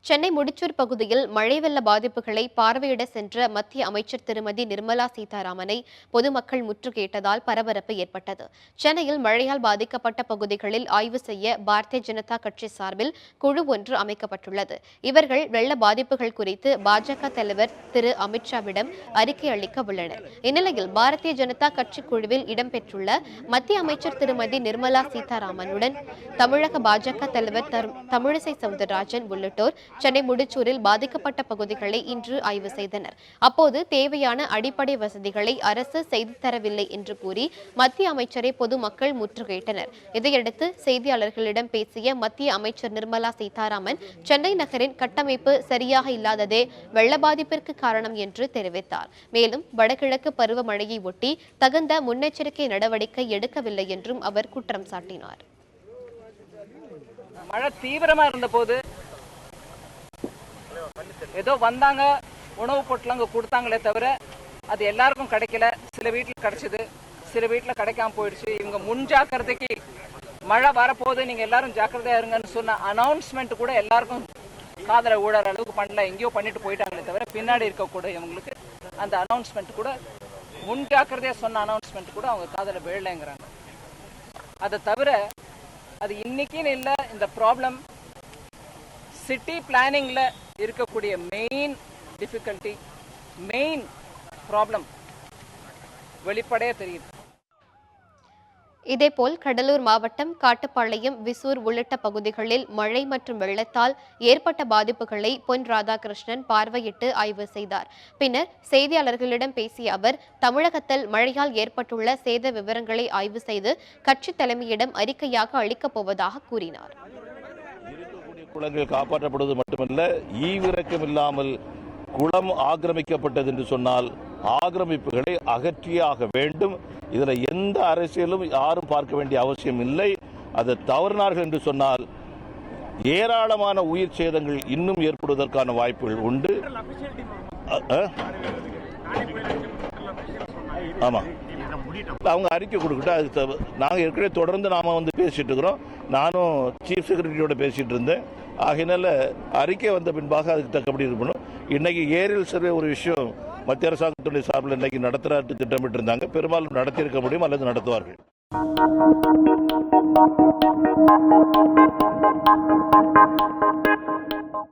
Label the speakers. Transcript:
Speaker 1: சென்னை முடிச்சூர் பகுதியில் மழை வெள்ள பாதிப்புகளை பார்வையிட சென்ற மத்திய அமைச்சர் திருமதி நிர்மலா சீதாராமனை பொதுமக்கள் முற்றுகையிட்டதால் பரபரப்பு ஏற்பட்டது. சென்னையில் மழையால் பாதிக்கப்பட்ட பகுதிகளில் ஆய்வு செய்ய பாரதிய ஜனதா கட்சி சார்பில் குழு ஒன்று அமைக்கப்பட்டுள்ளது. இவர்கள் வெள்ள பாதிப்புகள் குறித்து பாஜக தலைவர் திரு அமித்ஷாவிடம் அறிக்கை அளிக்க உள்ளனர். இந்நிலையில் பாரதிய ஜனதா கட்சி குழுவில் இடம்பெற்றுள்ள மத்திய அமைச்சர் திருமதி நிர்மலா சீதாராமனுடன் தமிழக பாஜக தலைவர் தமிழிசை சவுந்தரராஜன் உள்ளிட்டோர் சென்னை முடிச்சூரில் பாதிக்கப்பட்ட பகுதிகளை இன்று ஆய்வு செய்தனர். அப்போது தேவையான அடிப்படை வசதிகளை அரசு செய்து தரவில்லை என்று கூறி மத்திய அமைச்சரை பொதுமக்கள் முற்றுகையிட்டனர். இதையடுத்து செய்தியாளர்களிடம் பேசிய மத்திய அமைச்சர் நிர்மலா சீதாராமன், சென்னை நகரின் கட்டமைப்பு சரியாக இல்லாததே வெள்ள பாதிப்பிற்கு காரணம் என்று தெரிவித்தார். மேலும் வடகிழக்கு பருவமழையை ஒட்டி தகுந்த முன்னெச்சரிக்கை நடவடிக்கை எடுக்கவில்லை என்றும் அவர் குற்றம் சாட்டினார்.
Speaker 2: மழை தீவிரமா இருந்த போது ஏதோ வந்தாங்க, உணவு பொட்டலங்க கொடுத்தாங்களே தவிர அது எல்லாருக்கும் கிடைக்கல. சில வீட்டில் கிடைச்சது, சில வீட்டில் கிடைக்காம போயிடுச்சு. இவங்க முன்ஜாக்கிரதைக்கு மழை வரப்போகுது, நீங்க எல்லாரும் ஜாக்கிரதையா இருங்கன்னு சொன்ன அனௌன்ஸ்மெண்ட் கூட எல்லாருக்கும் காதல ஊழற அளவுக்கு பண்ணல. எங்கேயோ பண்ணிட்டு போயிட்டாங்களே தவிர பின்னாடி இருக்கக்கூட இவங்களுக்கு அந்த அனௌன்ஸ்மெண்ட் கூட, முன்ஜாக்கிரதையா சொன்ன அனௌன்ஸ்மெண்ட் கூட அவங்க காதல விழலைங்கிறாங்க. அதை தவிர அது இன்னைக்குன்னு இல்லை, இந்த ப்ராப்ளம் சிட்டி பிளானிங்ல இருக்கக்கூடிய மெயின் டிஃபிகல்ட்டி, மெயின் ப்ராப்ளம் வெளிப்படையா தெரியுது.
Speaker 1: இதேபோல் கடலூர் மாவட்டம் காட்டுப்பாளையம், விசூர் உள்ளிட்ட பகுதிகளில் மழை மற்றும் வெள்ளத்தால் ஏற்பட்ட பாதிப்புகளை பொன் ராதாகிருஷ்ணன் பார்வையிட்டு ஆய்வு செய்தார். பின்னர் செய்தியாளர்களிடம் பேசிய அவர், தமிழகத்தில் மழையால் ஏற்பட்டுள்ள சேத விவரங்களை ஆய்வு செய்து கட்சி தலைமையிடம் அறிக்கையாக அளிக்கப் போவதாக கூறினார்.
Speaker 3: குளங்கள் காப்பாற்றப்படுவது மட்டுமல்ல, ஈவிரக்கம் இல்லாமல் குளம் ஆக்கிரமிக்கப்பட்டது என்று சொன்னால் ஆக்கிரமிப்புகளை அகற்றியாக வேண்டும். இதில் எந்த அரசியலும் யாரும் பார்க்க வேண்டிய அவசியம் இல்லை. அதை தவறினார்கள் என்று சொன்னால் ஏராளமான உயிர் சேதங்கள் இன்னும் ஏற்படுவதற்கான வாய்ப்புகள் உண்டு. ஆமா, அவங்க அறிக்கை கொடுக்கட்டும். அதுக்கு நாங்கள் ஏற்கனவே தொடர்ந்து நாம பேசிட்டு இருக்கிறோம். நானும் சீஃப் செக்ரட்டரியோட பேசிட்டு இருந்தேன். ஆகையினால அறிக்கை வந்த பின்பாக அதுக்கு தக்கபடி இருக்கணும். இன்னைக்கு ஏரியல் சர்வே ஒரு விஷயம் மத்திய அரசாங்கத்துடைய சார்பில் இன்னைக்கு நடத்துறாரு திட்டமிட்டு இருந்தாங்க. பெரும்பாலும் நடத்தியிருக்க முடியும் அல்லது நடத்துவார்கள்.